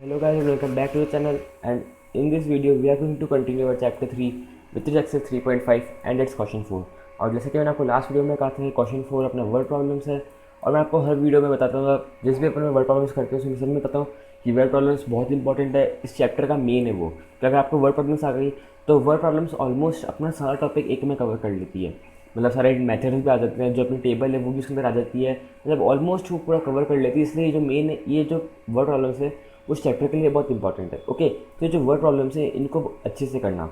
Hello guys and welcome back to the channel, and in this video we are going to continue our chapter 3 which is exercise 3.5 and its question 4। और जैसे कि मैंने आपको last video में कहा था कि क्वेश्चन 4 अपना वर्ड प्रॉब्लम्स है, और मैं आपको हर वीडियो में बताता हूँ जिस भी अपन में वर्ड प्रॉब्लम्स करते हैं उसमें सब में बताता हूँ कि वर्ड प्रॉब्लम्स बहुत इंपॉर्टेंट है, इस चैप्टर का मेन है वो। कि अगर आपको वर्ड प्रॉब्लम्स आ गई तो वर्ड प्रॉब्लम्स ऑलमोस्ट अपना सारा टॉपिक एक में कवर कर लेती है। मतलब सारे मेथड्स भी आ जाते हैं, जो अपनी टेबल है वो भी उसके अंदर आ जाती है, मतलब ऑलमोस्ट वो पूरा कवर कर लेती है। इसलिए ये जो मेन ये जो वर्ड प्रॉब्लम्स है उस चैप्टर के लिए बहुत इंपॉर्टेंट है। ओके, तो जो वर्ड प्रॉब्लम्स है इनको अच्छे से करना।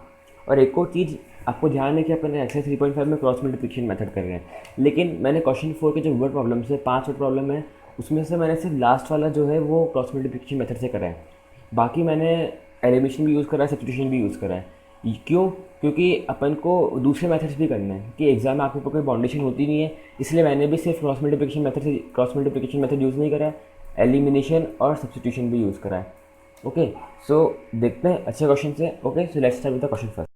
और एक और चीज़ आपको ध्यान है कि अपन एक्सरसाइज 3.5 में क्रॉस मल्टीप्लिकेशन मेथड कर रहे हैं, लेकिन मैंने क्वेश्चन 4 के जो वर्ड प्रॉब्लम्स है 5 वर्ड प्रॉब्लम है उसमें से मैंने सिर्फ लास्ट वाला जो है वो क्रॉस मल्टीप्लिकेशन मेथड से करा है। बाकी मैंने एलिमिनेशन भी यूज़ करा है, सब्स्टिट्यूशन भी यूज़ करा है। क्यों? क्योंकि अपन को दूसरे मेथड्स भी करने हैं कि एग्जाम में आपके ऊपर कोई बाउंडेशन होती नहीं है, इसलिए मैंने भी सिर्फ क्रॉस मल्टीप्लिकेशन मेथड यूज़ नहीं करा है, एलिमिनेशन और सब्स्टिट्यूशन भी यूज़ करा है। ओके, सो देखते हैं अच्छे क्वेश्चन से। Okay, so let's start with the question first.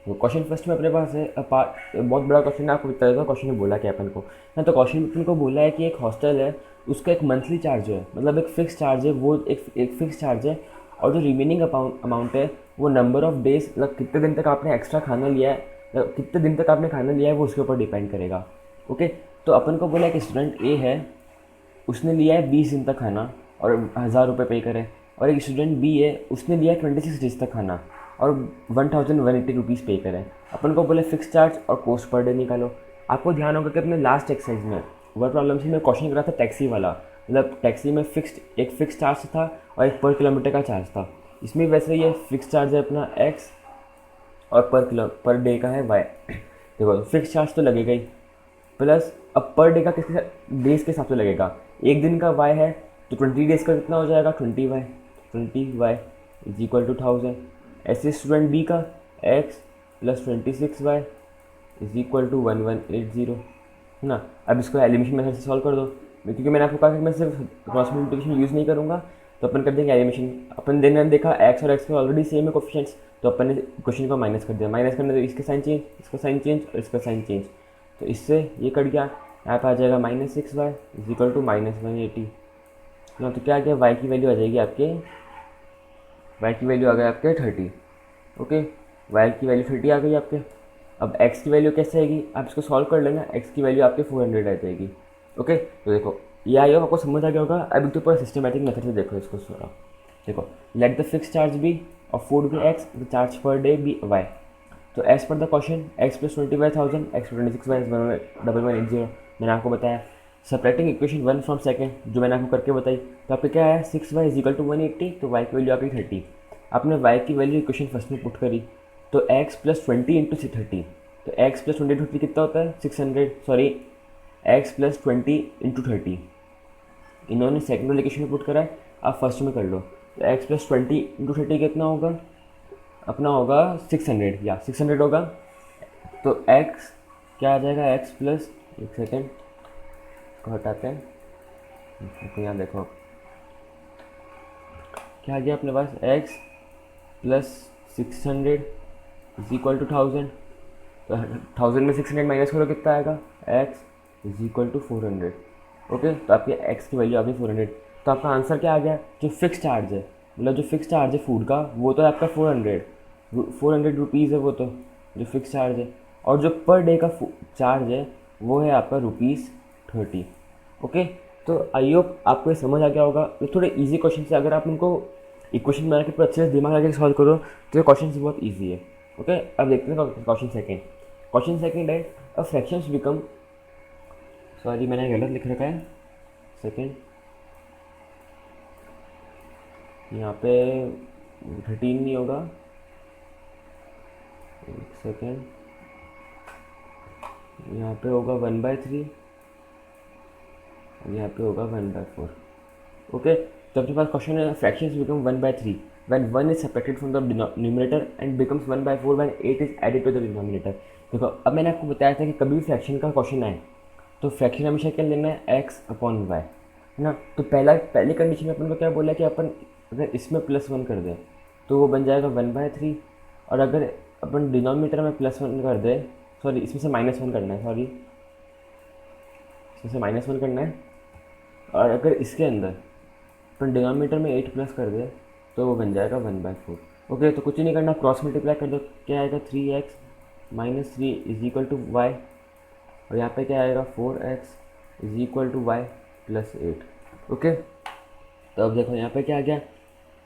तो क्वेश्चन फर्स्ट में अपने पास है बहुत बड़ा क्वेश्चन है, आपको बता देता हूँ क्वेश्चन में बोला क्या अपन को। ना तो क्वेश्चन में अपन को बोला है कि एक हॉस्टल है, उसका एक मंथली चार्ज है, मतलब एक फिक्स चार्ज है, वो एक फिक्स चार्ज है, और जो रिमेनिंग अमाउंट है वो नंबर ऑफ डेज, मतलब कितने दिन तक आपने एक्स्ट्रा खाना लिया है, मतलब कितने दिन तक आपने खाना लिया है वो उसके ऊपर डिपेंड करेगा। ओके, तो अपन को बोला है कि स्टूडेंट ए है, उसने लिया है 20 दिन तक खाना और 1000 रुपये पे करे, और एक स्टूडेंट बी है, उसने लिया है 26 डेज तक खाना और 1180 रुपीज़ पे करें। अपन को बोले फिक्स चार्ज और कॉस्ट पर डे निकालो। आपको ध्यान होगा कि अपने लास्ट एक्सरसाइज में वर्ड प्रॉब्लम से मैं क्वेश्चन करा था टैक्सी वाला, मतलब टैक्सी में एक फिक्स चार्ज था और एक पर किलोमीटर का चार्ज था। इसमें वैसे ये फिक्स चार्ज है अपना एक्स और पर डे का है वाई। देखो फिक्स चार्ज तो लगेगा ही, प्लस अब पर डे का किसके डेज के हिसाब से लगेगा। एक दिन का वाई है तो 20 डेज का कितना हो जाएगा, 20 वाई इज इक्वल टू 1000। ऐसे स्टूडेंट बी का x plus 26y is equal to 1180, है ना। अब इसको एलिमिनेशन मेथड से सॉल्व कर दो, क्योंकि मैंने आपको कहा कि मैं सिर्फ क्रॉस मल्टीप्लिकेशन यूज़ नहीं करूँगा, तो अपन कर देंगे एलिमिनेशन। अपन ने देखा एक्स और एक्स के ऑलरेडी सेम है कोफिशिएंट्स, तो अपन ने क्वेश्चन को माइनस कर दिया। माइनस करने तो इसका साइन चेंज, इसका साइन चेंज और इसका साइन चेंज, तो इससे ये कट गया। यहाँ पर आ जाएगा -6y इज इक्वल टू -180 ना। तो क्या आ गया, वाई की वैल्यू आ जाएगी आपके, वाई की वैल्यू आ गई आपके 30। ओके, वाई की वैल्यू 30 आ गई आपके। अब एक्स की वैल्यू कैसे आएगी, आप इसको सॉल्व कर लेना, एक्स की वैल्यू आपके 400 आ जाएगी। ओके, तो देखो ये आई हो, आपको समझ आ गया होगा। अब एक तो पूरा सिस्टमेटिक मेथड से देखो इसको थोड़ा। देखो let the fix charge be और food be x, the charge per day be y. तो as per the question x plus 25,000 x 26 1180 मैंने आपको बताया। सपरेटिंग इक्वेशन 1 फ्रॉम सेकंड जो मैंने आपको करके बताई, तो आपको क्या आया 6y इज इक्वल टू 180, तो y की वैल्यू आ गई 30। आपने y की वैल्यू इक्वेशन फर्स्ट में पुट करी, तो x प्लस 20 इंटू 30, तो x प्लस 20 30 कितना होता है 600, सॉरी x प्लस 20 इंटू 30 इन्होंने सेकंड वाले इक्वेशन में पुट करा है, आप फर्स्ट में कर लो। तो x प्लस 20 इंटू 30 कितना होगा, अपना होगा 600 या 600 होगा। तो x क्या आ जाएगा, x प्लस, एक सेकेंड को हटाते हैं, तो यहाँ देखो क्या आ गया अपने पास, x plus 600 is equal to 1000। तो 1000 में 600 माइनस करो कितना आएगा, x is equal to 400। Okay, तो आपकी x की वैल्यू आ गई 400। तो आपका आंसर क्या आ गया, जो फिक्स चार्ज है, मतलब जो फिक्स चार्ज है फूड का वो तो है आपका 400 रुपीज़ है वो तो, जो फिक्स चार्ज है, और जो पर डे का चार्ज है वो है आपका ₹30। ओके, तो आई होप आपको ये समझ आ गया होगा। ये थोड़े इजी क्वेश्चन है, अगर आप उनको इक्वेशन बना के पूरा अच्छे से दिमाग लगा के सॉल्व करो तो ये क्वेश्चन बहुत ईजी है। ओके, अब देखते हैं क्वेश्चन सेकेंड। क्वेश्चन सेकेंड है अ फ्रैक्शंस बिकम, सॉरी मैंने गलत लिख रखा है, सेकेंड यहाँ पे 13 नहीं होगा, एक सेकेंड यहाँ पे होगा 1/3 और यहाँ पे होगा 1/4। ओके, तो अपने पास क्वेश्चन है fractions become 1/3 when 1 is subtracted from the numerator and becomes 1/4 when 8 is added to the denominator। देखो अब मैंने आपको बताया था कि कभी भी फ्रैक्शन का क्वेश्चन आए तो फ्रैक्शन हमेशा क्या लेना है, x अपॉन वाई, है ना। तो पहली कंडीशन में अपन को क्या बोला है कि अपन अगर इसमें +1 कर दें तो वो बन जाएगा 1/3, और अगर अपन डिनोमिनेटर में +1 कर दे, सॉरी इसमें से -1 करना है, सॉरी इसमें से -1 करना है, और अगर इसके अंदर अपन डिनोमिनेटर में 8 प्लस कर दे तो वो बन जाएगा 1/4। ओके, तो कुछ ही नहीं करना, क्रॉस मल्टीप्लाई कर दो, क्या आएगा 3x - 3 is equal to Y, और यहाँ पे क्या आएगा 4x is equal to y plus 8। Okay, तो अब देखो यहाँ पे क्या आ गया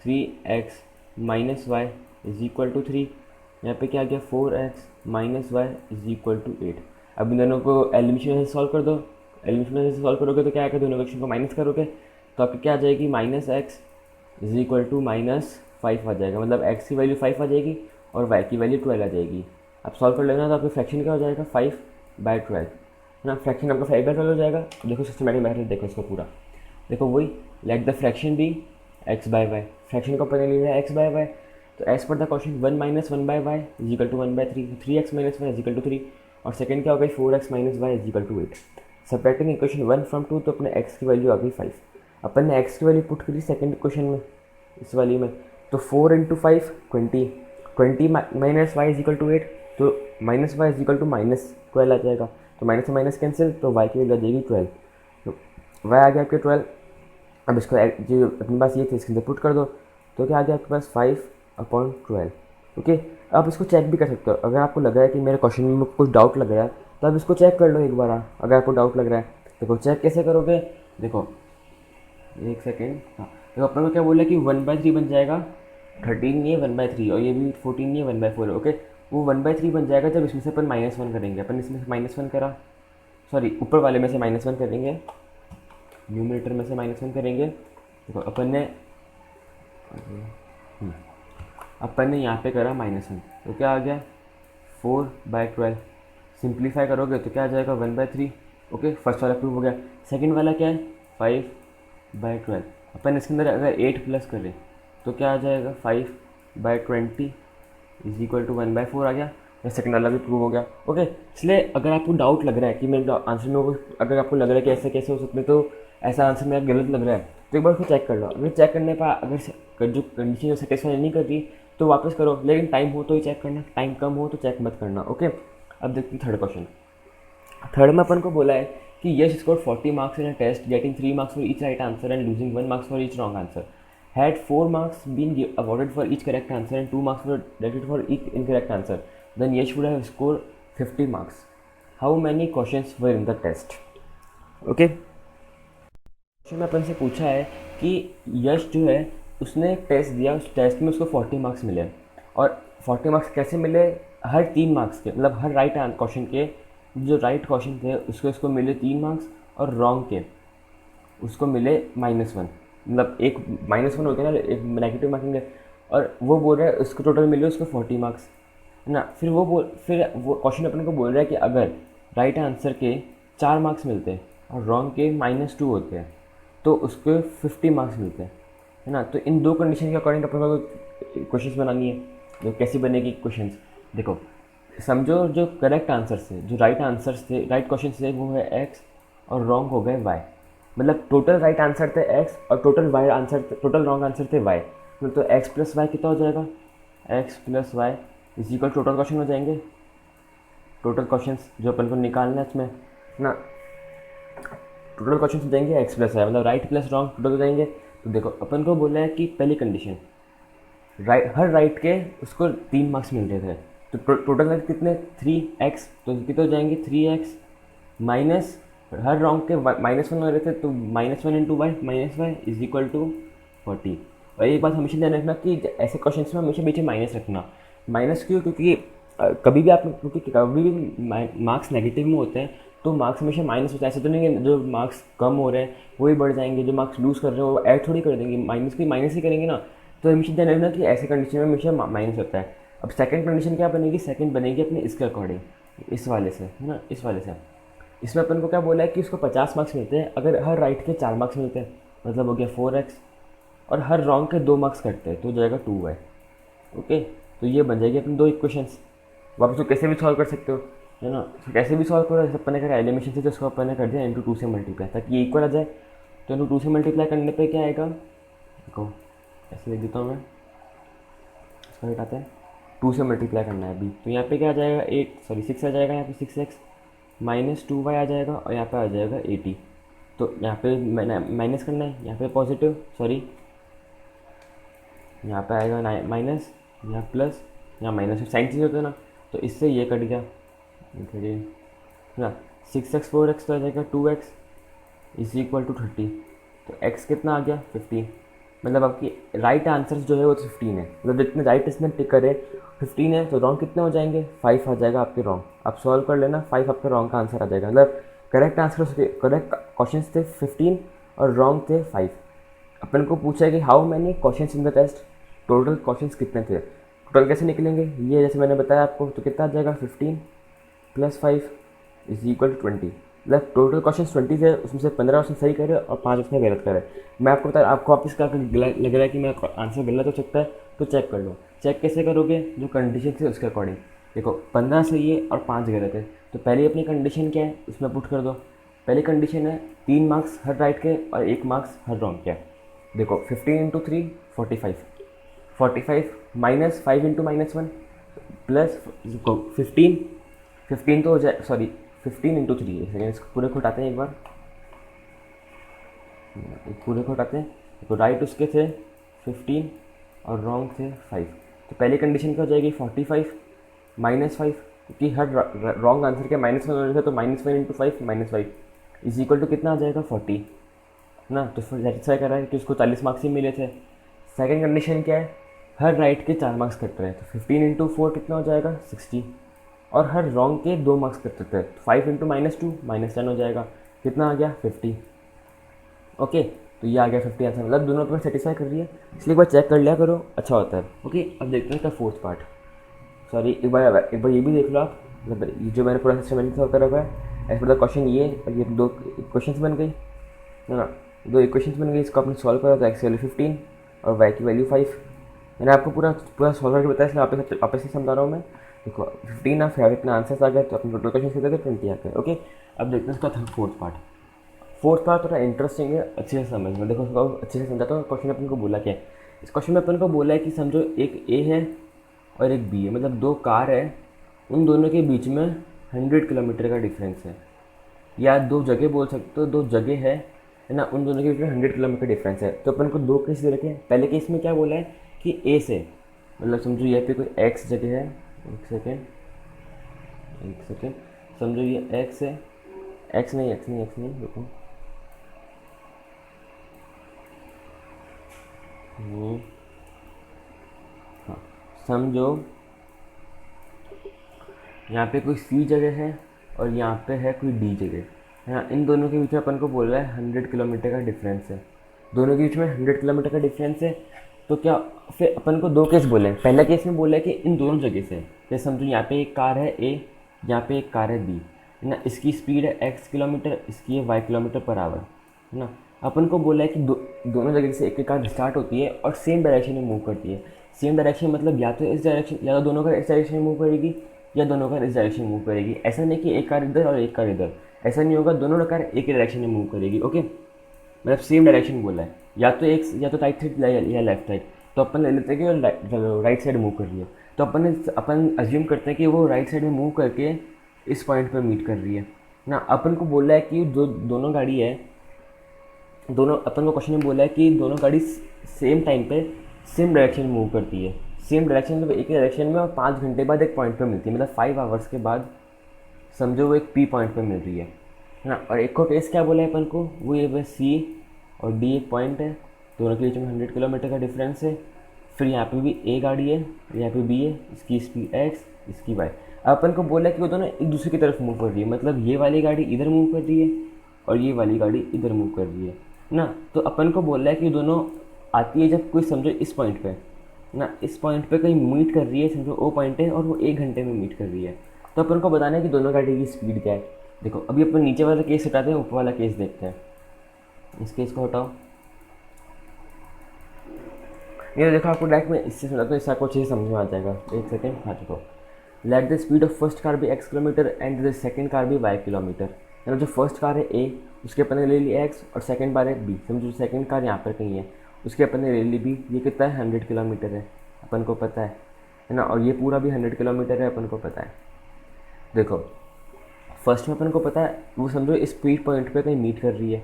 3x - Y is equal to 3, यहाँ पे क्या आ गया 4x - Y is equal to 8। अब इन दोनों को एलिमिनेशन से सॉल्व कर दो, एलिमिनेशन से सॉल्व करोगे तो क्या आएगा, दोनों इक्वेशन को माइनस करोगे तो आपकी क्या आ जाएगी -x इज इक्वल टू -5 आ जाएगा, मतलब x की वैल्यू 5 आ जाएगी और y की वैल्यू 12 आ जाएगी। अब सॉल्व कर लेना तो आपका फ्रैक्शन क्या हो जाएगा 5/12 है ना, फ्रैक्शन आपका 5/12 हो जाएगा। देखो सिस्टमेटिक मेथड देखो इसको पूरा, देखो वही let the fraction be x/y, fraction को पता लिया है x/y, तो as per the question 1 - 1/y is equal to 1/3, 3x - y is equal to 3, और सेकंड क्या हो गई 4x - y is equal to 8। Subtracting equation 1 from 2, तो अपने x की वैल्यू आ गई 5। अपन ने x की वैल्यू पुट करी सेकंड इक्वेशन में, इस वाली में, तो 4 × 5 20, 20 - y इज इक्वल टू 8, तो -y इज इक्वल टू -12 आ जाएगा, तो माइनस से माइनस कैंसिल, तो y की वैल्यू आ जाएगी 12, तो y आ गया आपके 12। अब इसको जो अपने पास ये थे इसके अंदर पुट कर दो, तो क्या आ गया आपके पास 5/12। ओके, आप इसको चेक भी कर सकते हो, अगर आपको लग रहा है कि मेरे क्वेश्चन में कुछ डाउट लग रहा है तो आप इसको चेक कर लो एक बार, अगर आपको डाउट लग रहा है। देखो चेक कैसे करोगे, देखो एक सेकेंड, हाँ देखो अपन को क्या बोला कि 1/3 बन जाएगा, 13 नहीं है 1/3, और ये भी 14 नहीं है 1/4 है। ओके, वो 1/3 बन जाएगा जब इसमें से अपन -1 करेंगे, अपन इसमें से -1 करा, सॉरी ऊपर वाले में से -1 करेंगे, न्यूमरेटर में से -1 करेंगे। देखो अपन ने यहाँ पे करा -1, तो क्या आ गया 4/12, सिंप्लीफाई करोगे तो क्या आ जाएगा 1/3। ओके, फर्स्ट वाला प्रूव हो गया। सेकंड वाला क्या है 5/12, अपन इसके अंदर अगर 8 प्लस करें तो क्या आ जाएगा 5/20 इज इक्वल टू 1/4 आ गया, या सेकंड वाला भी प्रूव हो गया। ओके, इसलिए अगर आपको डाउट लग रहा है कि मेरे आंसर में वो, अगर आपको लग रहा है कि ऐसे कैसे हो सकते हैं, तो ऐसा आंसर मेरा गलत लग रहा है, तो एक बार उसको चेक कर लो। अगर चेक करने पर अगर जो कंडीशन सेटिस्फाई नहीं कर रही तो वापस करो, लेकिन टाइम हो तो ही चेक करना, टाइम कम हो तो चेक मत करना। ओके, अब देखते हैं थर्ड क्वेश्चन। थर्ड में अपन को बोला है कि Yash score 40 marks in a test, getting 3 marks for each right answer and losing 1 marks for each wrong answer. Had 4 marks been awarded for each correct answer and 2 marks were deducted for each incorrect answer, then Yash would have scored 50 marks. How many questions were in the test? Okay. Question में अपन से पूछा है कि यश जो है उसने test दिया, उस टेस्ट में उसको 40 मार्क्स मिले, और 40 मार्क्स कैसे मिले, हर 3 मार्क्स के, मतलब हर राइट क्वेश्चन के जो राइट क्वेश्चन थे उसको मिले 3 मार्क्स, और रॉन्ग के उसको मिले -1, मतलब एक -1 होता है ना, एक नेगेटिव मार्किंग है, और वो बोल रहा है उसको टोटल मिले उसको 40 मार्क्स है ना। फिर वो क्वेश्चन अपन को बोल रहा है कि अगर राइट आंसर के 4 मार्क्स मिलते हैं और रॉन्ग के -2 होते हैं तो उसको 50 मार्क्स मिलते हैं, है ना। तो इन दो कंडीशन के अकॉर्डिंग अपन को क्वेश्चंस बनानी है। तो कैसी बनेगी क्वेश्चंस, देखो समझो जो करेक्ट आंसर्स थे, जो राइट आंसर्स थे, राइट क्वेश्चन थे, वो है x और रॉन्ग हो गए y, मतलब टोटल राइट आंसर थे x और टोटल रॉन्ग आंसर थे y, तो x + y कितना हो जाएगा, x + y is equal total question हो जाएंगे, टोटल क्वेश्चंस जो अपन को निकालना है इसमें ना, टोटल क्वेश्चन हो जाएंगे x + y, मतलब राइट प्लस रॉन्ग टोटल हो जाएंगे। तो देखो अपन को बोला है कि पहली कंडीशन हर राइट के उसको 3 मार्क्स मिल रहे थे, तो टोटल कितने 3x, तो कितने हो जाएंगे 3x माइनस हर रॉन्ग के -1 हो रहे थे, तो -1 × y इज इक्वल टू 40। और एक बात हमेशा ध्यान रखना कि ऐसे क्वेश्चन में हमेशा पीछे माइनस रखना। माइनस क्यों, क्योंकि कभी भी मार्क्स नेगेटिव में होते हैं तो मार्क्स हमेशा माइनस होता है। ऐसा तो नहीं है जो मार्क्स कम हो रहे हैं वही बढ़ जाएंगे, जो मार्क्स लूज़ कर रहे हैं वो ऐड थोड़ी कर देंगे, माइनस ही करेंगे ना। तो हमेशा ध्यान रखना कि ऐसे कंडीशन में हमेशा माइनस होता है। अब सेकंड कंडीशन क्या बनेगी, सेकंड बनेगी अपने इसके अकॉर्डिंग, इस वाले से, है ना, इस वाले से। इसमें अपन को क्या बोला है कि उसको 50 मार्क्स मिलते हैं अगर हर राइट के 4 मार्क्स मिलते हैं, मतलब हो गया 4x, और हर रॉन्ग के 2 मार्क्स कटते हैं तो हो जाएगा 2y। ओके, तो ये बन जाएगी अपनी 2 इक्वेशंस। वापस तो कैसे भी सॉल्व कर सकते हो, है ना, तो कैसे भी सॉल्व करो। जैसे अपन ने करा एलिमिनेशन से, जिसको अपन ने कर दिया × 2 से मल्टीप्लाई, ताकि ये इक्वल आ जाए। तो × 2 से मल्टीप्लाई करने पे क्या आएगा, देखो ऐसे लिख देता हूँ मैं, इसको हटाते हैं, 2 से मल्टीप्लाई करना है अभी। तो यहाँ पे क्या आ जाएगा 6 आ जाएगा, यहाँ पे 6x माइनस 2y आ जाएगा और यहाँ पे आ जाएगा 80। तो यहाँ पे माइनस करना है, यहाँ पे पॉजिटिव सॉरी, यहाँ पे आएगा माइनस, यहाँ प्लस, यहाँ माइनस, साइन चेंज होता है ना, तो इससे ये कट गया ना। 6x 4x तो आ जाएगा 2x इज इक्वल टू 30। तो x कितना आ गया 15। मतलब आपकी राइट आंसर जो है वो 15 है। मतलब जितने राइट इसमें टिक करे 15 है, तो रॉन्ग कितने हो जाएंगे 5 आ जाएगा आपके रॉन्ग। आप सॉल्व कर लेना, 5 आपका रॉन्ग का आंसर आ जाएगा। मतलब करेक्ट आंसर, करेक्ट क्वेश्चन थे 15 और रॉन्ग थे 5। अपन को पूछा है कि how many question in the test, total question कितने थे। टोटल कैसे निकलेंगे, ये जैसे मैंने बताया आपको, तो कितना आ जाएगा 15 प्लस 5 इज इक्वल टू 20। मतलब टोटल क्वेश्चन 20 थे, उसमें से 15 उसने सही करे और 5 उसने गलत करे। मैं आपको बता, आपको वापस का लग रहा है कि मेरा आंसर गलत हो सकता है, तो चेक कर लो। चेक कैसे करोगे, जो कंडीशन थी उसके अकॉर्डिंग। देखो 15 सही है और 5 गलत है, तो पहले अपनी कंडीशन क्या है उसमें पुट कर दो। पहली कंडीशन है 3 मार्क्स हर राइट के और 1 मार्क्स हर रॉन्ग के। देखो 15 इंटू 3 45 माइनस 5 इंटू -1 प्लस 15 तो हो जाए, सॉरी 15 इंटू 3, इसको पूरे को हटाते हैं एक बार, पूरे को हटाते हैं। तो राइट उसके थे 15 और रॉन्ग थे 5। तो पहली कंडीशन क्या हो जाएगी 45 -5, क्योंकि हर रॉन्ग आंसर के -1 होने थे, तो -1 इंटू 5 -5 इज इक्वल टू कितना आ जाएगा 40 ना। तो फिर सेटिस्फाई कर रहा है कि उसको 40 मार्क्स ही मिले थे। सेकेंड कंडीशन क्या है, हर राइट के 4 मार्क्स कट रहे हैं, तो 15 इंटू 4 कितना हो जाएगा 60, और हर रॉन्ग के 2 मार्क्स कट सकते हैं, 5 इंटू -2 -10 हो जाएगा, कितना आ गया 50। ओके, तो ये आ गया 50 आंसर। मतलब दोनों पे सेटिस्फाई कर रही है, इसलिए एक बार चेक कर लिया करो, अच्छा होता है। ओके, अब देखते हैं इसका फोर्थ पार्ट। सॉरी, एक बार ये भी देख लो आप। मतलब ये जो मैंने पूरा सिस्टम मैंने होता रखा है, ऐसे मतलब क्वेश्चन ये और ये 2 क्वेश्चन बन गई है ना, 2 इक्वेशन बन गई। इसको आपने सॉल्व करा तो एक्स की वैल्यू 15 और वाई की वैल्यू 5। मैंने आपको पूरा सॉल्व करके बताया, इसलिए वापस से समझा रहा हूँ मैं। देखो 15 आप इतना आंसर्स आ गए, तो अपने टोटल क्वेश्चन कितने थे 20 आ गए। ओके, अब देखते हैं इसका फोर्थ पार्ट। फोर्थ पार्ट थोड़ा इंटरेस्टिंग है, अच्छे से समझ में। देखो उसको अच्छे से समझाता हूँ। क्वेश्चन में अपन को बोला क्या है, इस क्वेश्चन में अपन को बोला है कि समझो एक ए है और एक बी है, मतलब 2 कार है, उन दोनों के बीच में 100 किलोमीटर का डिफरेंस है, या 2 जगह बोल सकते हो, 2 जगह है ना, उन दोनों के बीच में 100 किलोमीटर डिफरेंस है। तो अपन को 2 केस दे रखे हैं। पहले केस में क्या बोला है कि ए से, मतलब समझो यहाँ पे कोई एक्स जगह है, एक सेकेंड समझो ये एक्स है, एक्स नहीं देखो, हाँ समझो यहाँ पे कोई सी जगह है और यहाँ पे है कोई डी जगह है ना। इन दोनों के बीच में अपन को बोल रहा है 100 किलोमीटर का डिफरेंस है, दोनों के बीच में 100 किलोमीटर का डिफरेंस है। तो क्या फिर अपन को 2 केस बोले हैं। पहला केस में बोला है कि इन दोनों जगह से, जैसे समझो यहाँ पे एक कार है ए, यहाँ पे एक कार है बी है ना, इसकी स्पीड है x किलोमीटर, इसकी है y किलोमीटर पर आवर है ना। अपन को बोला है कि दोनों जगह से एक एक कार स्टार्ट होती है और सेम डायरेक्शन में मूव करती है। सेम डायरेक्शन मतलब या तो इस डायरेक्शन, या तो दोनों कार इस डायरेक्शन में मूव करेगी, या दोनों कार इस डायरेक्शन में मूव करेगी। ऐसा नहीं कि एक कार इधर और एक कार इधर, ऐसा नहीं होगा, दोनों कार एक ही डायरेक्शन में मूव करेगी। ओके, मतलब सेम डायरेक्शन बोला है, या तो राइट साइड या लेफ्ट साइड। तो अपन ले लेते हैं कि वो राइट साइड मूव कर रही है, तो अपन अज्यूम करते हैं कि वो राइट साइड में मूव करके इस पॉइंट पर मीट कर रही है ना। अपन को बोला है कि दोनों गाड़ी है, दोनों, अपन को क्वेश्चन में बोला है कि दोनों गाड़ी सेम टाइम पे सेम डायरेक्शन में मूव करती है। सेम डायरेक्शन में, एक ही डायरेक्शन में, और 5 घंटे बाद एक पॉइंट पे मिलती है, मतलब 5 आवर्स के बाद समझो वो एक पी पॉइंट पे मिल रही है ना। और एक को केस क्या बोला है अपन को, वो ये बस सी और डी एक पॉइंट है, दोनों के बीच में 100 किलोमीटर का डिफरेंस है। फिर यहाँ पे भी ए गाड़ी है, यहाँ पे बी है, इसकी स्पीड एक्स, इसकी वाई। अपन को बोला है कि वो दोनों एक दूसरे की तरफ मूव कर रही है, मतलब ये वाली गाड़ी इधर मूव कर रही है और ये वाली गाड़ी इधर मूव कर रही है ना। तो अपन को बोला है कि दोनों आती है जब कोई समझो इस पॉइंट पे ना, इस पॉइंट पे कहीं मीट कर रही है, समझो ओ पॉइंट है और वो 1 घंटे में मीट कर रही है। तो अपन को बताना है कि दोनों गाड़ी की स्पीड क्या है। देखो अभी अपन नीचे वाला केस हटाते हैं, ऊपर वाला केस देखते हैं। इस केस को हटाओ, ये देखो आपको डायरेक्ट में इससे सुनाता हूँ, इससे आपको अच्छे से समझ में आ जाएगा। एक सेकेंड, हाँ देखो, let the speed of first car भी x kilometre and the second car भी y किलोमीटर। मतलब जो फर्स्ट कार है a, उसके अपन ने ले ली x, और सेकंड कार है b, समझो सेकंड कार यहाँ पर कहीं है, उसके अपन ने ले ली b। ये कितना है 100 किलोमीटर है, अपन को पता है है ना, और ये पूरा भी 100 किलोमीटर है, अपन को पता है। देखो फर्स्ट में अपन को पता है, वो समझो इस स्पीड पॉइंट पे कहीं मीट कर रही है।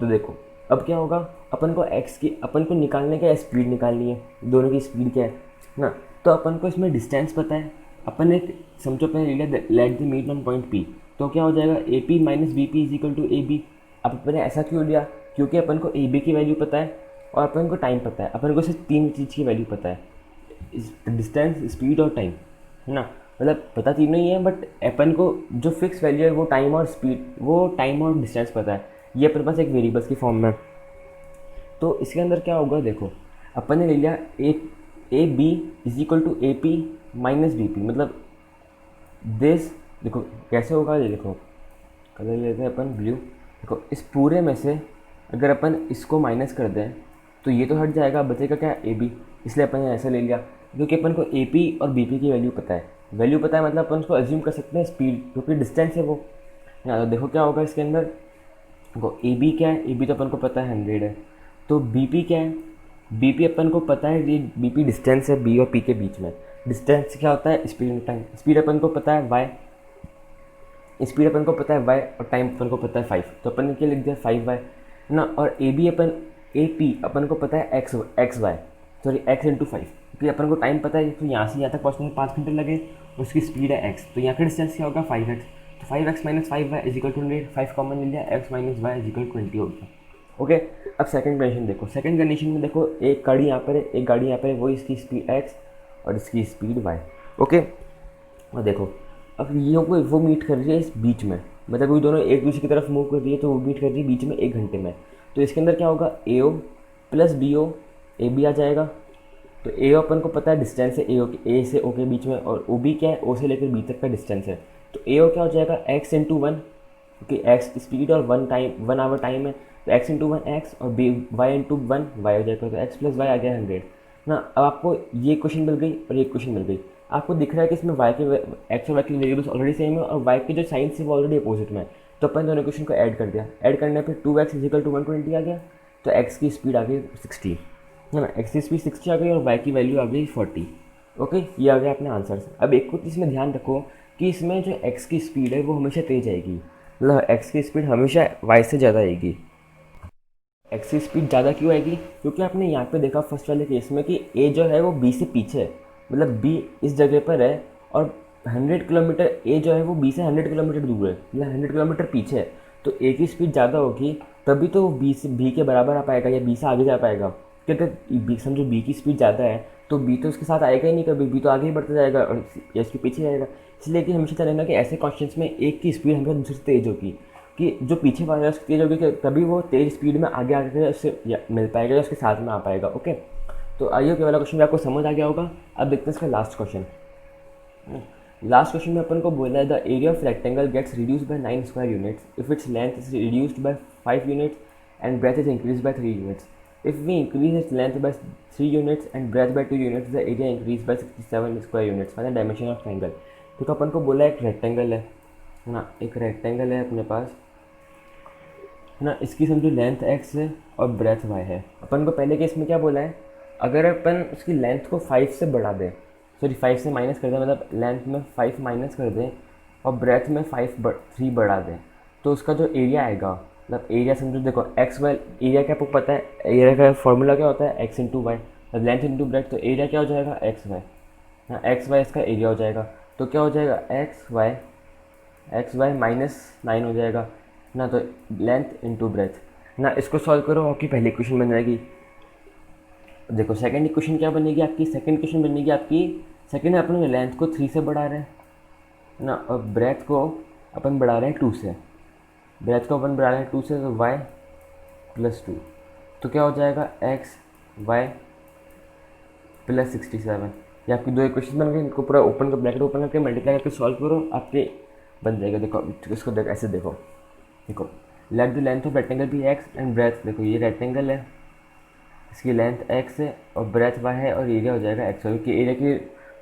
तो देखो अब क्या होगा, अपन को एक्स की अपन को निकालने का स्पीड निकालनी है, दोनों की स्पीड क्या है ना। तो अपन को इसमें डिस्टेंस पता है, अपन एक समझो पहले ले लिया let the meet on point P, तो क्या हो जाएगा A P minus B P is equal to A B. अब अपन ने ऐसा क्यों लिया, क्योंकि अपन को ए बी की वैल्यू पता है और अपन को टाइम पता है, अपन को सिर्फ तीन चीज़ की वैल्यू पता है, डिस्टेंस, स्पीड और टाइम, है ना। मतलब पता तीनों ही है, बट अपन को जो फिक्स वैल्यू है वो टाइम और स्पीड, वो टाइम और डिस्टेंस पता है, ये अपने पास एक वेरिएबल्स की फॉर्म में। तो इसके अंदर क्या होगा, देखो अपन ने ले लिया A B is equal to A P minus B P, मतलब दिस, देखो कैसे होगा ये, देखो कलर लेते हैं अपन ब्लू। देखो इस पूरे में से अगर अपन इसको माइनस कर दें तो ये तो हट जाएगा, बचेगा क्या, ए बी, इसलिए अपन ने ऐसा ले लिया क्योंकि अपन को ए पी और बी पी की वैल्यू पता है। वैल्यू पता है मतलब अपन उसको अज्यूम कर सकते हैं स्पीड, क्योंकि डिस्टेंस है वो। ना तो देखो क्या होगा इसके अंदर, देखो ए बी क्या है, ए बी तो अपन को पता है 100 है, तो बी पी क्या है, बी पी अपन को पता है, ये बी पी डिस्टेंस है बी और पी के बीच में। डिस्टेंस क्या होता है, स्पीड टाइम, स्पीड अपन को पता है वाई, स्पीड अपन को पता है वाई और टाइम अपन को पता है 5, तो अपन ने क्या लिख दिया 5y ना। और A B upon A P अपन को पता है x y, sorry x into 5, क्योंकि अपन को टाइम पता है, तो यहाँ से यहाँ तक पहुँचने में 5 घंटे लगे, उसकी स्पीड है x, तो यहाँ का डिस्टेंस क्या होगा 5x, तो 5x minus 5y is equal to 100, 5 common ले लिया, x minus y is equal 20 हो गया। ओके, अब सेकंड कंडीशन देखो, सेकंड कंडीशन में देखो एक गाड़ी यहाँ पर है, एक गाड़ी यहाँ पर है, वो इसकी स्पीड x और इसकी स्पीड y। ओके, और देखो अब ये वो मीट कर रही है इस बीच में, मतलब वो दोनों एक दूसरे की तरफ मूव कर रही है, तो वो मीट कर रही है बीच में 1 घंटे में। तो इसके अंदर क्या होगा, A O plus B O, A B आ जाएगा। तो ए ओ अपन को पता है डिस्टेंस है ए ओ, ए से ओ के बीच में, और ओ बी क्या है, ओ से लेकर बी तक का डिस्टेंस है। तो ए ओ क्या हो जाएगा एक्स इंटू 1, क्योंकि एक्स स्पीड और 1 आवर टाइम है, तो एक्स इंटू 1 एक्स और बी वाई इंटू 1 वाई हो जाएगा, तो एक्स प्लस वाई आ गया 100 ना। अब आपको ये क्वेश्चन मिल गई और ये क्वेश्चन मिल गई, आपको दिख रहा है कि इसमें y के एक्स और वाई के वेरिएबल्स ऑलरेडी सेम है और y के जो साइंस है वो ऑलरेडी अपोजिट में है, तो अपन दोनों क्वेश्चन को ऐड कर दिया, ऐड करने पे 2x इजिकल टू 120 आ गया, तो x की स्पीड आ गई 60, है ना, x की स्पीड 60 आ गई और y की वैल्यू आ गई 40। ओके, ये आ गया अपने आंसर। अब एक कुछ इसमें ध्यान रखो कि इसमें जो x की स्पीड है वो हमेशा तेज आएगी, मतलब x की स्पीड हमेशा y से ज़्यादा आएगी। x की स्पीड ज़्यादा क्यों आएगी, क्योंकि आपने यहाँ पे देखा फर्स्ट वाले केस में कि a जो है वो b से पीछे है, मतलब b इस जगह पर है और 100 किलोमीटर, a जो है वो b से 100 किलोमीटर दूर है, मतलब 100 किलोमीटर पीछे है, तो a की स्पीड ज़्यादा होगी तभी तो वो b के बराबर आ पाएगा या b से आगे जा पाएगा, क्योंकि b समझो b की स्पीड ज़्यादा है तो b तो उसके साथ आएगा ही नहीं कभी, b तो आगे ही बढ़ता जाएगा और या उसके पीछे जाएगा। इसलिए कि हमेशा चलेगा कि ऐसे क्वेश्चंस में एक की स्पीड हमेशा दूसरे से तेज़ होगी, कि जो पीछे वाला है उसकी तेज़ होगी, कि तभी वो तेज़ स्पीड में आगे आके उससे मिल पाएगा या उसके साथ में आ पाएगा। ओके, तो आइए वाला क्वेश्चन भी आपको समझ आ गया होगा। अब देखते हैं इसका लास्ट क्वेश्चन। लास्ट क्वेश्चन में अपन को बोला है the area of rectangle gets reduced by 9 square units if its length is reduced by 5 units and breadth is increase by 3 units. If we increase its length by 3 units and breadth by 2 units the area increase by 67 square units. Find the dimension of triangle. तो अपन को बोला एक rectangle है ना, एक rectangle है अपने पास, है ना, इसकी समझो लेंथ x है और ब्रेथ y है। अपन को पहले केस में क्या बोला है, अगर अपन उसकी लेंथ को 5 से बढ़ा दें, सॉरी 5 से माइनस कर दें, मतलब लेंथ में 5 माइनस कर दें और ब्रेथ में 3 बढ़ा दें, तो उसका जो एरिया आएगा, मतलब एरिया समझो, देखो एक्स वाई एरिया क्या आपको पता है, एरिया का फॉर्मूला क्या होता है x into y, length into breadth, तो एरिया क्या हो जाएगा एक्स वाई, हाँ एक्स वाई इसका एरिया हो जाएगा, तो क्या हो जाएगा एक्स वाई माइनस 9 हो जाएगा ना, तो लेंथ इंटू ब्रेथ ना। इसको सॉल्व करो, आपकी पहली क्वेश्चन बन जाएगी। देखो सेकंड इक्वेशन क्या बनेगी आपकी, सेकंड क्वेश्चन बनेगी आपकी, सेकंड अपन लेंथ को 3 से बढ़ा रहे हैं ना, और ब्रेथ को अपन बढ़ा रहे हैं 2 से, ब्रेथ को अपन बढ़ा रहे हैं 2 से, तो y प्लस 2, तो क्या हो जाएगा एक्स वाई प्लस 67। ये आपकी 2 इक्वेशन बन गई, इनको पूरा ओपन कर, ब्रैकेट ओपन करके मल्टीप्लाई करके सॉल्व करो, आपके बन जाएगा। देखो इसको देखो ऐसे, देखो let the length of rectangle भी एक्स एंड ब्रेथ, देखो ये रेक्टेंगल है, इसकी लेंथ x है और ब्रेथ y है और एरिया हो जाएगा x, क्योंकि एरिया की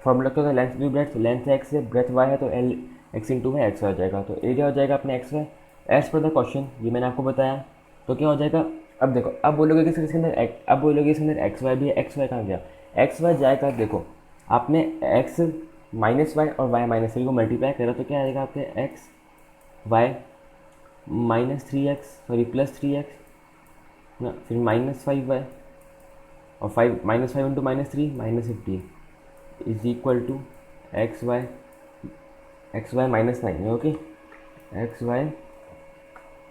फॉर्मूला क्या होता है length into breadth, length x है ब्रेथ y है, तो l x into y x हो जाएगा, तो एरिया हो जाएगा अपने x y as per the question, ये मैंने आपको बताया। तो क्या हो जाएगा, अब देखो अब बोलोगे कि इसके अंदर अब बोलोगे इसके अंदर एक्स वाई भी है, एक्स वाई कहाँ गया, एक्स वाई जाएगा, देखो आपने एक्स माइनस वाई और वाई माइनस थ्री को मल्टीप्लाई करा तो क्या आएगा आपके x y minus three x sorry plus three x ना, फिर माइनस फाइव वाई और five minus five into minus three minus 15 is equal to x y minus nine. Okay, x y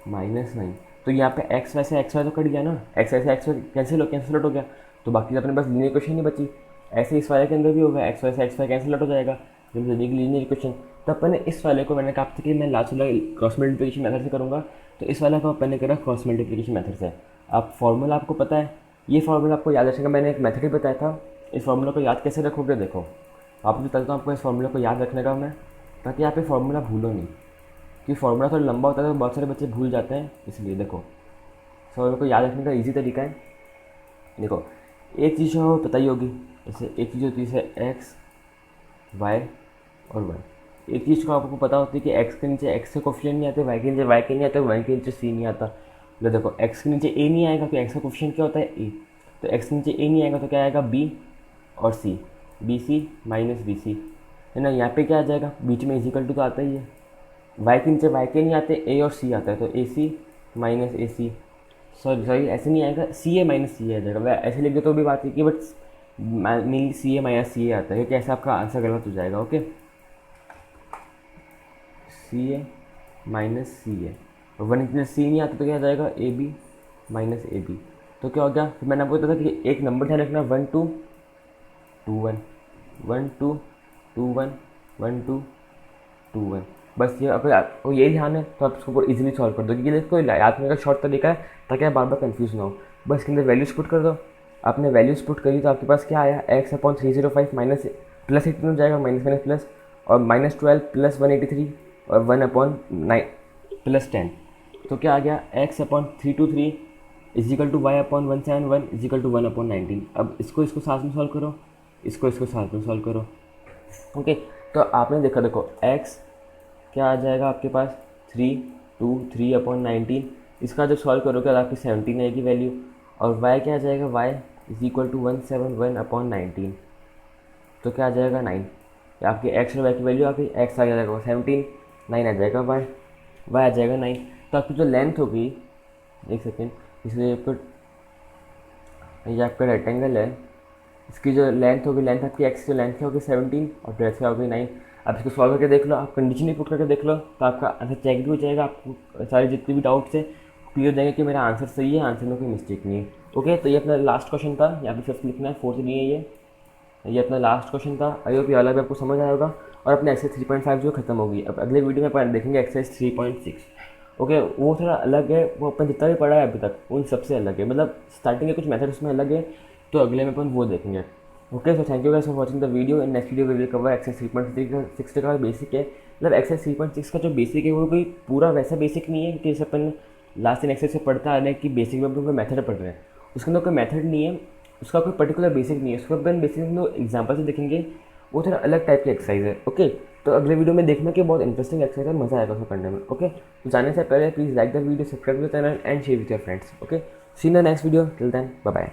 minus nine. तो यहाँ पे x y से x y तो cut गया ना, एक्स वाई से एक्स वाई कैंसिल आउट हो गया, तो बाकी अपने पास लीनियर इक्वेशन नहीं बची। ऐसे इस वाले के अंदर भी होगा, एक्स वाई से एक्स वाई कैंसिल आउट हो जाएगा जब बनेगी लीनियर इक्वेशन। तो अपन ने इस वाले को, मैंने कहा था कि मैं लास्ट वाला क्रॉस मल्टीप्लिकेशन मेथड से करूँगा, तो इस वाला को अपन ने करा क्रॉस मल्टीप्लिकेशन मेथड से। आप फॉर्मूला आपको पता है, ये फार्मूला आपको याद रखेगा, मैंने एक मेथड ही बताया था। इस फार्मूला को याद कैसे रखोगे, देखो आपको बताता हूँ आपको इस फार्मूला को याद रखने का मैं, ताकि आप ये फार्मूला भूलो नहीं, क्योंकि फार्मूला थोड़ा लंबा होता है तो बहुत सारे बच्चे भूल जाते हैं, इसलिए देखो फार्मूला को याद रखने का ईजी तरीका है। देखो एक चीज़ हो पता ही होगी, जैसे एक चीज़ होती है एक्स वाई और वाई। एक चीज़ को आपको पता होती है कि एक्स के नीचे एक्स के कोफिशिएंट नहीं आते, वाई के नीचे वाई के नहीं आते, वाई के नीचे सी नहीं आता। तो देखो एक्स के नीचे ए नहीं आएगा तो एक्स का कोफिशिएंट क्या होता है ए, तो एक्स के नीचे ए नहीं आएगा तो क्या आएगा बी और C, B C minus B C, है ना। यहाँ पे क्या आ जाएगा, बीच में इजिकल टू तो आता ही है, वाई के नीचे वाई के नहीं आते, ए और सी आता है, तो ए सी माइनस ए सी, सॉरी ऐसे नहीं आएगा, सी ए माइनस सी ए आ जाएगा। वह ऐसे लिख दो तो भी बात है कि but mainly C A minus C A आता है, क्योंकि ऐसा आपका आंसर गलत हो जाएगा। Okay, C A minus C A, one इतने सी नहीं आता तो क्या आ जाएगा A B minus A B. तो क्या हो गया, फिर मैंने आपको बताया था कि एक नंबर ध्यान रखना, 1 2 2 1 1 2 2 1 1 2 2 1, बस ये अगर आपको यही ध्यान है तो आप इसको इजीली सॉल्व कर दो, क्योंकि देखो याद करने का शॉर्ट तरीका है ताकि आप बार बार कन्फ्यूज ना हो। बस इसके अंदर वैल्यूज पुट कर दो, आपने वैल्यूज पुट करी तो आपके पास क्या आया, एक्स अपॉन 305 माइनस प्लस 18 हो जाएगा, माइनस माइनस प्लस, और माइनस 12 प्लस 183 और 1 अपॉन 9 प्लस 10। तो क्या आ गया, x upon 323 is equal to y upon 171 is equal to 1 upon 19। अब इसको साथ में सॉल्व करो, इसको साथ में सॉल्व करो। ओके, तो आपने देखा, देखो एक्स क्या आ जाएगा आपके पास 3 अपॉन 19, इसका जब सॉल्व करोगे तो आपकी 17 आएगी वैल्यू, और y क्या आ जाएगा, y is equal to 171 upon 19, तो क्या आ जाएगा 9। आपकी x और y की वैल्यू आपकी x आ जाएगा 17, 9 आ जाएगा y आ जाएगा 9। तो आपकी जो लेंथ होगी, एक सेकेंड, इसलिए ये आपका रेक्टेंगल है, इसकी जो लेंथ होगी, लेंथ आपकी x की लेंथ क्या होगी 17 और ब्रेथ क्या होगी 9। अब इसको सॉल्व करके देख लो, आप कंडीशन ही पुट करके देख लो तो आपका आंसर चेक भी हो जाएगा, आपको सारे जितने भी डाउट्स है क्लियर हो जाएंगे कि मेरा आंसर सही है, आंसर में कोई मिस्टेक नहीं है। ओके, तो ये अपना लास्ट क्वेश्चन था, यहाँ पे 5th लिखना है, 4th नहीं है ये अपना लास्ट क्वेश्चन था। आई होप ये वाला भी आपको समझ आया होगा, और अपने एक्सरसाइज 3.5 जो खत्म होगी। अब अगले वीडियो में अपन देखेंगे एक्सरसाइज 3.6। ओके, वो थोड़ा अलग है, वो अपन जितना भी पढ़ा है अभी तक उन सबसे अलग है, मतलब स्टार्टिंग के कुछ मेथड उसमें अलग है, तो अगले में अपन वो देखेंगे। Okay, so thank you guys for watching the video. In next video will cover exercise 3.6 का बेसिक है, मतलब एक्सरसाइज 3.6 का जो बेसिक है वो कोई पूरा वैसा बेसिक नहीं है, क्योंकि जैसे अपन लास्ट इन एक्सरसाइज से पढ़ता आ रहे हैं कि बेसिक में अपन कोई मेथड पढ़ रहे हैं, उसके अंदर कोई मेथड नहीं है, उसका कोई पर्टिकुलर बेसिक नहीं है, उसको अपन बेसिक में एग्जाम्पल से देखेंगे, वो थोड़ा अलग टाइप की एक्सरसाइज है। ओके, तो अगले वीडियो में देखना कि बहुत इंटरेस्टिंग एक्सरसाइज है, मज़ा आएगा उसको करने में। ओके, तो जाने से पहले please like the video, subscribe the channel and share with your friends. Okay, see in the next video, till then bye bye.